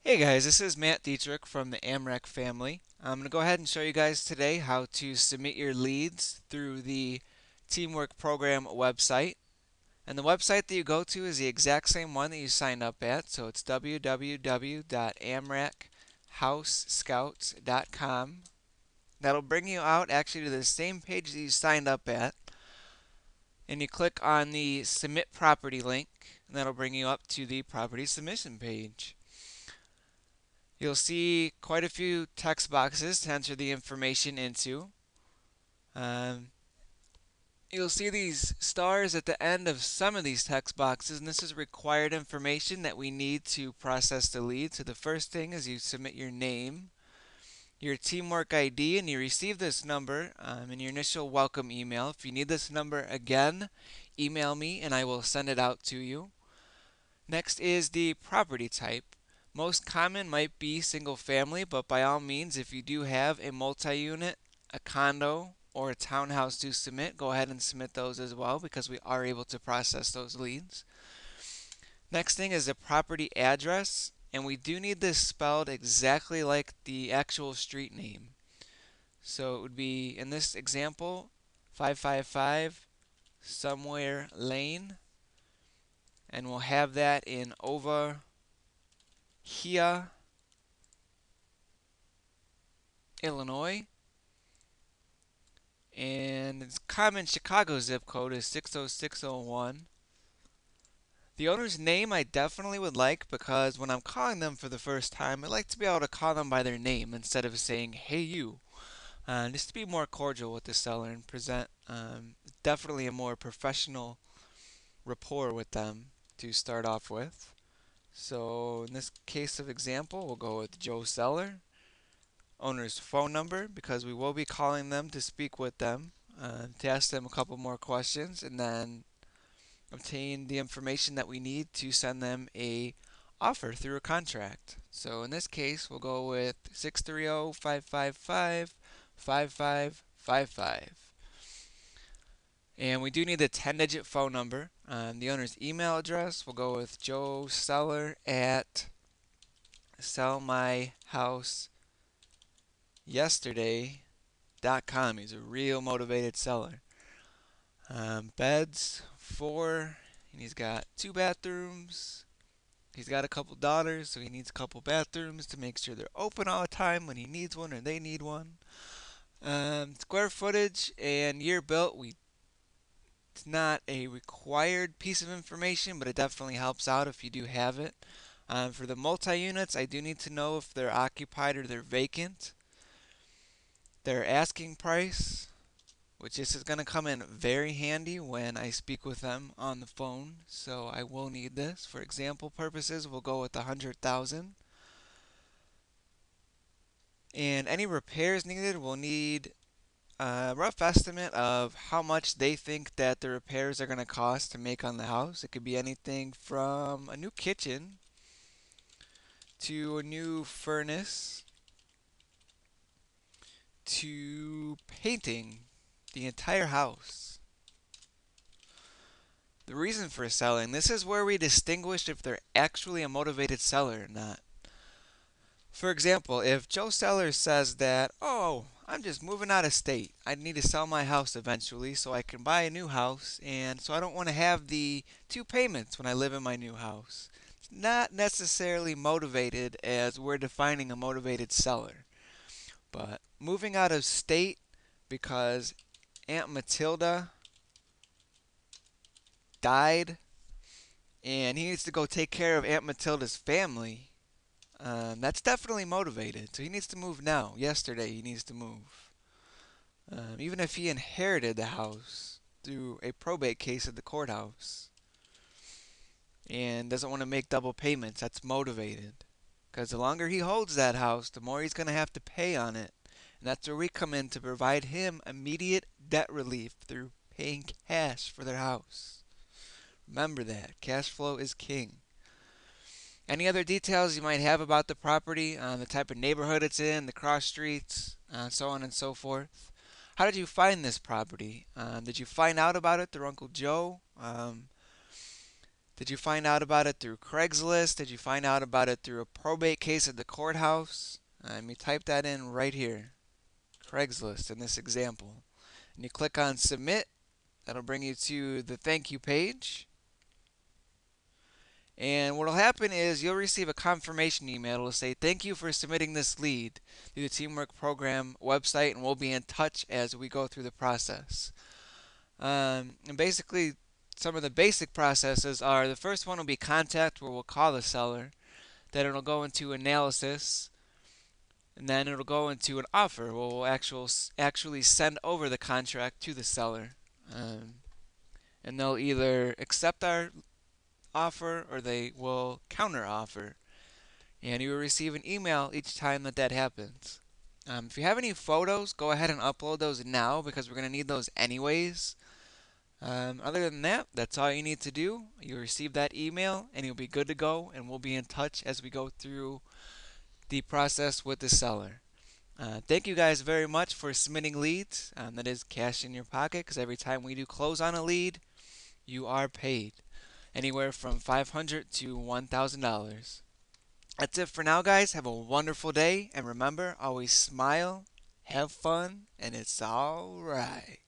Hey guys, this is Matt Dietrich from the amraK family. I'm going to go ahead and show you guys today how to submit your leads through the Teamwork Program website. And the website that you go to is the exact same one that you signed up at, so it's www.amrakhouseScouts.com. That'll bring you out actually to the same page that you signed up at, and you click on the Submit Property link, and that'll bring you up to the property submission page. You'll see quite a few text boxes to enter the information into. Um, you'll see these stars at the end of some of these text boxes, and this is required information that we need to process the lead. So the first thing is you submit your name, your teamwork ID, and you receive this number in your initial welcome email. If you need this number again, email me and I will send it out to you. Next is the property type. Most common might be single family, but by all means, if you do have a multi-unit, a condo, or a townhouse to submit, go ahead and submit those as well because we are able to process those leads. Next thing is the property address, and we do need this spelled exactly like the actual street name. So it would be, in this example, 555 Somewhere Lane, and we'll have that in over here, Illinois, and its common Chicago zip code is 60601. The owner's name I definitely would like because when I'm calling them for the first time, I like to be able to call them by their name instead of saying, hey you, just to be more cordial with the seller and present definitely a more professional rapport with them to start off with. So in this case of example, we'll go with Joe Seller. Owner's phone number because we will be calling them to speak with them, to ask them a couple more questions, and then obtain the information that we need to send them a offer through a contract. So in this case, we'll go with 630-555-5555. And we do need the 10-digit phone number. The owner's email address, we'll go with Joe Seller at sellmyhouseyesterday.com. He's a real motivated seller. Beds, 4, and he's got 2 bathrooms. He's got a couple daughters, so he needs a couple bathrooms to make sure they're open all the time when he needs one or they need one. Square footage and year built, it's not a required piece of information, but it definitely helps out if you do have it. For the multi-units, I do need to know if they're occupied or they're vacant. Their asking price, which this is going to come in very handy when I speak with them on the phone, so I will need this. For example purposes, we'll go with 100,000. And any repairs needed, we'll need a rough estimate of how much they think that the repairs are going to cost to make on the house. It could be anything from a new kitchen to a new furnace to painting the entire house. The reason for selling, this is where we distinguish if they're actually a motivated seller or not. For example, if Joe Seller says that, oh, I'm just moving out of state. I need to sell my house eventually so I can buy a new house, and so I don't want to have the 2 payments when I live in my new house. It's not necessarily motivated as we're defining a motivated seller. But moving out of state because Aunt Matilda died and he needs to go take care of Aunt Matilda's family, that's definitely motivated. So he needs to move now. Yesterday he needs to move. Even if he inherited the house through a probate case at the courthouse and doesn't want to make double payments, that's motivated. Because the longer he holds that house, the more he's going to have to pay on it. And that's where we come in to provide him immediate debt relief through paying cash for their house. Remember that. Cash flow is king. Any other details you might have about the property, the type of neighborhood it's in, the cross streets, so on and so forth. How did you find this property? Did you find out about it through Uncle Joe? Did you find out about it through Craigslist? Did you find out about it through a probate case at the courthouse? Let me type that in right here. Craigslist in this example. And you click on submit. That'll bring you to the thank you page. And what will happen is you'll receive a confirmation email. It'll say, thank you for submitting this lead through the Teamwork Program website, and we'll be in touch as we go through the process. And basically, some of the basic processes are the first one will be contact, where we'll call the seller. Then it'll go into analysis, and then it'll go into an offer, where we'll actually send over the contract to the seller. And they'll either accept our offer or they will counter offer. And you will receive an email each time that happens. If you have any photos, go ahead and upload those now because we're going to need those anyways. Other than that, that's all you need to do. You'll receive that email and you'll be good to go, and we'll be in touch as we go through the process with the seller. Thank you guys very much for submitting leads. That is cash in your pocket because every time we do close on a lead, you are paid anywhere from $500 to $1,000. That's it for now, guys. Have a wonderful day, and remember, always smile, have fun, and it's all right.